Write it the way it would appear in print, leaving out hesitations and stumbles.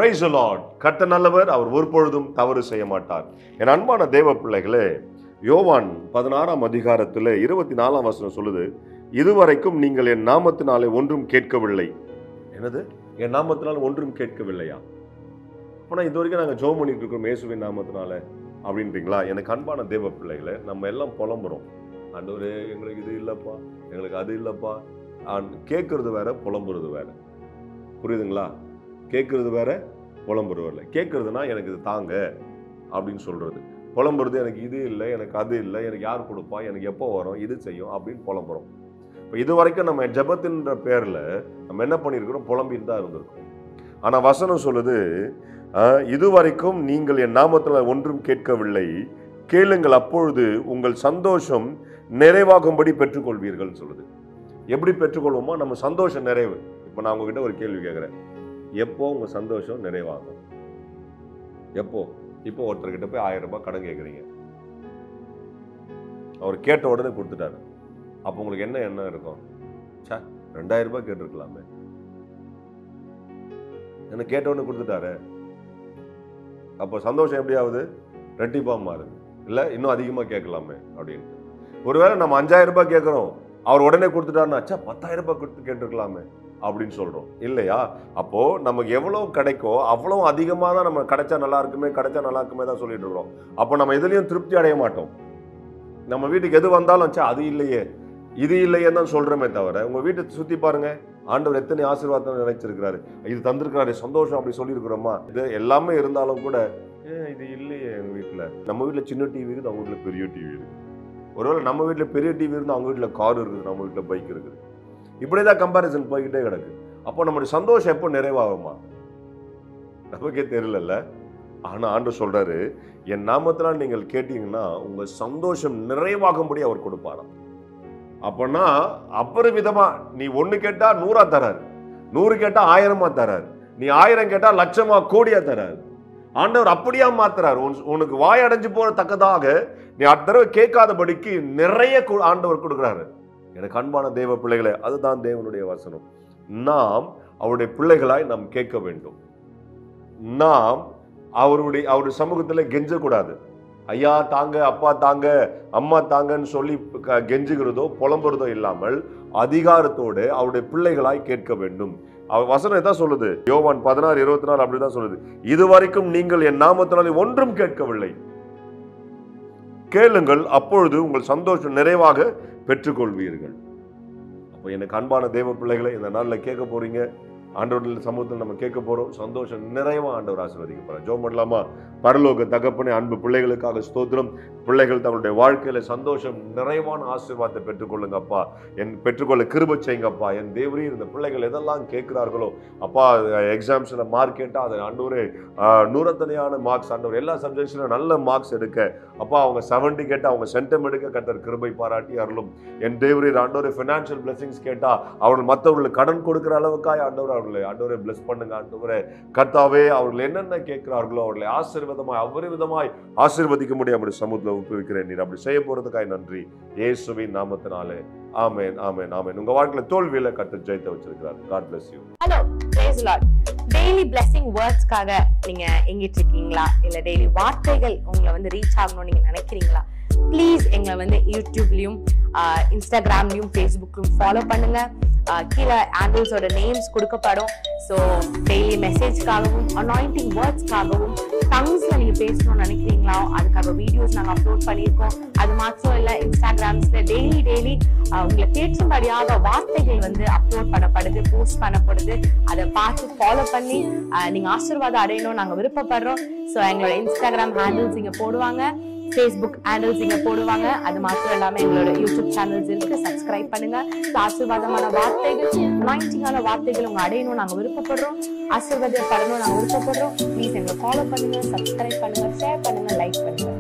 Praise the Lord. கர்த்தர் நல்லவர், அவர் ஒருபொழுதும் தவறு செய்ய மாட்டார். என் அன்பான தேவ பிள்ளைகளே, யோவான் 16ஆம் அதிகாரத்தில் 24ஆம் வசனம் சொல்லுது, இதுவரைக்கும் நீங்கள் என் நாமத்தினாலே ஒன்றும் கேட்கவில்லை. என்னது? என் நாமத்தினால் ஒன்றும் கேட்கவில்லையா? ஆனால் இது வரைக்கும் நாங்கள் ஜெபம் பண்ணிட்டு இருக்கோம் இயேசுவின் நாமத்தினால அப்படின்றீங்களா? எனக்கு அன்பான தேவ பிள்ளைகளை, நம்ம எல்லாம் புலம்புறோம். ஆண்டவரே, எங்களுக்கு இது இல்லைப்பா, எங்களுக்கு அது இல்லைப்பா. கேட்கறது வேற, புலம்புறது வேற. புரியுதுங்களா? கேட்கறது வேற, புலம்புறது இல்லை. கேட்கறதுனா எனக்கு இது தாங்க அப்படின்னு சொல்றது. புலம்புறது எனக்கு இது இல்லை, எனக்கு அது இல்லை, எனக்கு யார் கொடுப்பா, எனக்கு எப்போ வரும், இது செய்யும் அப்படின்னு புலம்புறோம். இப்போ இது வரைக்கும் நம்ம ஜெபத்தின்ற பேரில் நம்ம என்ன பண்ணியிருக்கிறோம்? புலம்பின்னு தான் இருந்திருக்கோம். ஆனால் வசனம் சொல்லுது, இதுவரைக்கும் நீங்கள் என் நாமத்தில் ஒன்றும் கேட்கவில்லை, கேளுங்கள், அப்பொழுது உங்கள் சந்தோஷம் நிறைவாகும்படி பெற்றுக்கொள்வீர்கள் சொல்லுது. எப்படி பெற்றுக்கொள்வோமா? நம்ம சந்தோஷம் நிறைவு. இப்போ நான் உங்ககிட்ட ஒரு கேள்வி கேட்குறேன், எப்போ உங்கள் சந்தோஷம் நிறைவாகும்? எப்போ? இப்போ ஒருத்தர்கிட்ட போய் 1000 ரூபாய் கடன் கேட்குறீங்க, அவர் கேட்ட உடனே கொடுத்துட்டாரு. அப்போ உங்களுக்கு என்ன எண்ணம் இருக்கும்? 2000 ரூபாய் கேட்டிருக்கலாமே, என்ன கேட்ட உடனே கொடுத்துட்டாரு. அப்போ சந்தோஷம் எப்படி ஆகுது? ரெட்டிப்பா மாறுது. இல்லை இன்னும் அதிகமாக கேட்கலாமே அப்படின்ட்டு. ஒருவேளை நம்ம 5000 ரூபாய் கேட்குறோம், அவர் உடனே கொடுத்துட்டாருன்னா 10,000 ரூபாய் கொடுத்து கேட்டிருக்கலாமே அப்படின்னு சொல்றோம் இல்லையா? அப்போ நமக்கு எவ்வளவு கிடைக்கும் அவ்வளவு அதிகமாக தான் நம்ம கிடைச்சா நல்லா இருக்குமே, கிடைச்சா நல்லா இருக்குமே தான் சொல்லிட்டு இருக்கிறோம். அப்போ நம்ம எதுலையும் திருப்தி அடைய மாட்டோம். நம்ம வீட்டுக்கு எது வந்தாலும் அது இல்லையே, இது இல்லையே தான் சொல்றோமே தவிர, உங்க வீட்டை சுத்தி பாருங்க, ஆண்டவர் எத்தனை ஆசீர்வாதம் நினைச்சிருக்கிறாரு, இது தந்திருக்கிறாரு, சந்தோஷம் அப்படி சொல்லியிருக்கிறோமா? இது எல்லாமே இருந்தாலும் கூட இது இல்லையே எங்க வீட்டுல. நம்ம வீட்டுல சின்ன டிவி இருக்குது, அவங்க வீட்டுல பெரிய டிவி இருக்குது. ஒருவேளை நம்ம வீட்டுல பெரிய டிவி இருந்து அவங்க வீட்டுல கார் இருக்குது, நம்ம வீட்டுல பைக் இருக்குது. இப்படிதான் கம்பாரிசன் போய்கிட்டே கிடக்கு. அப்போ நம்மளுடைய சந்தோஷம் எப்போ நிறைவாகுமா? நமக்கே தெரியல. ஆனா ஆண்டவர் சொல்றாரு, என் நாமத்தினால் நீங்கள் கேட்டீங்கன்னா உங்க சந்தோஷம் நிறைவாகும்படி அவர் கொடுப்பாராம். அப்பனா அபரிமிதமா, நீ 1 கேட்டா 100 தராரு, 100 கேட்டா 1000 தராரு, நீ 1000 கேட்டா லட்சமா கோடியா தராரு. ஆண்டவர் அப்படியா மாத்துறாரு. உனக்கு வாய் அடைஞ்சு போற தக்கதாக நீ அடுத்த தடவை கேட்காதபடிக்கு நிறைய ஆண்டவர் கொடுக்குறாரு. எனக்கு அன்பான தேவ பிள்ளைகளே, அதுதான் தேவனுடைய வசனம். நாம் அவருடைய பிள்ளைகளாய் நாம் கேட்க வேண்டும். நாம் அவருடைய சமூகத்தில் கெஞ்சக்கூடாது. ஐயா தாங்க, அப்பா தாங்க, அம்மா தாங்கன்னு சொல்லி கெஞ்சுகிறதோ புலம்புறதோ இல்லாமல் அதிகாரத்தோடு அவருடைய பிள்ளைகளாய் கேட்க வேண்டும். அவர் வசனம் எதான் சொல்லுது? யோவான் 16:24 அப்படிதான் சொல்லுது, இதுவரைக்கும் நீங்கள் என் நாமத்தினாலே ஒன்றும் கேட்கவில்லை, கேளுங்கள், அப்பொழுது உங்கள் சந்தோஷம் நிறைவாக பெற்றுக்கொள்வீர்கள். அப்போ எனக்கு அன்பான தேவ பிள்ளைகளை, இந்த நாளில் கேட்க போறீங்க, ஆண்டவருடைய சமூகத்தில் நம்ம கேட்க போறோம். சந்தோஷம் நிறைவா ஆண்டவர் ஆசீர்வதிக்க போறார். ஜெபம் பண்ணலாமா? பரலோக தகப்பனே, அன்பு பிள்ளைகளுக்காக ஸ்தோத்திரம். பிள்ளைகள் தங்களுடைய வாழ்க்கையில சந்தோஷம் நிறைவான ஆசீர்வாதத்தை பெற்றுக்கொள்ளுங்க அப்பா. பெற்றுக்கொள்ள கிருபை செய்யுங்க அப்பா. என் தேவரீர், இந்த பிள்ளைகள் எதெல்லாம் கேட்கிறார்களோ அப்பா, எக்ஸாம்ஸ்ல மார்க் கேட்டா அதை ஆண்டவரே 100 மார்க்ஸ் ஆண்டவர், எல்லா சப்ஜெக்ட்ஸ்ல நல்ல மார்க்ஸ் எடுக்க அப்பா, அவங்க 70 கேட்டா அவங்க சென்டம் எடுக்க கர்த்தர் கிருபை பாராட்டி அருளும். என் தேவரீர் ஆண்டவரே, ஃபினான்ஷியல் பிளெஸிங்ஸ் கேட்டா அவர்கள் மற்றவர்களுக்கு கடன் கொடுக்கிற அளவுக்காய் ஆண்டவரை பிளஸ் பண்ணுங்க ஆண்டவரே. கர்த்தாவே, அவர்கள் என்னென்ன கேட்கிறார்களோ அவர்களை ஆசீர்வாதமாய் அபரிமிதமாய் ஆசீர்வதிக்க முடியும். அப்படி சமூகத்தில் ஒப்புவிக்கிறேன். நீர் அப்படி செய்ய போறதுக்காய் நன்றி, இயேசுவின் நாமத்தினாலே. ஆமென், ஆமென், ஆமென். உங்க வாழ்க்கையில தோல்வியில கர்த்தர் ஜெயத்தை வச்சிருக்கிறார். God bless you. Hello, praise the Lord. Daily blessing wordsக்காக நீங்க எங்கிட்டு இருக்கீங்களா? இல்ல டெய்லி வார்த்தைகள் உங்களை ரீச் ஆகணும்னு நீங்க நினைக்கிறீங்களா? ப்ளீஸ் எங்களை யூடியூப்லயும் இன்ஸ்டாகிராம்லயும் ஃபேஸ்புக்லயும் ஃபாலோ பண்ணுங்க. கீழே ஆண்டில்ஸோட நேம்ஸ் கொடுக்கப்படும். ஸோ டெய்லி மெசேஜ்க்காகவும் அனாயிண்டிங் வேர்ட்ஸ்க்காகவும் டங்ஸ்ல நீங்க பேசணும்னு நினைக்கிறீங்களா? அதுக்காக வீடியோஸ் நாங்கள் அப்லோட் பண்ணியிருக்கோம். அது மாத்திரம் இல்லை, இன்ஸ்டாகிராம்ஸ்ல டெய்லி உங்களை கேட்கும்படியாக வார்த்தைகள் அப்லோட் பண்ணப்படுது, போஸ்ட் பண்ணப்படுது. அதை பார்த்து ஃபாலோ பண்ணி நீங்க ஆசீர்வாதம் அடையணும் நாங்கள் விருப்பப்படுறோம். ஸோ எங்களோட இன்ஸ்டாகிராம் ஹேண்டில்ஸ் இங்க போடுவாங்க, ஃபேஸ்புக் ஹேண்டில்ஸ் இங்க போடுவாங்க. அது மாத்திரம் இல்லாம எங்களோட யூடியூப் சேனல்ஸ் இருக்கு, சப்ஸ்கிரைப் பண்ணுங்க. ஆசீர்வாதமான வார்த்தைகள், அனாயிண்டிங்கான வார்த்தைகள் உங்க அடையணும் நாங்க விருப்பப்படுறோம், ஆசீர்வாதப்படணும் நாங்க விருப்பப்படுறோம். ப்ளீஸ் எங்களை ஃபாலோ பண்ணுங்க, சப்ஸ்கிரைப் பண்ணுங்க, ஷேர் பண்ணுங்க, லைக் பண்ணுங்க.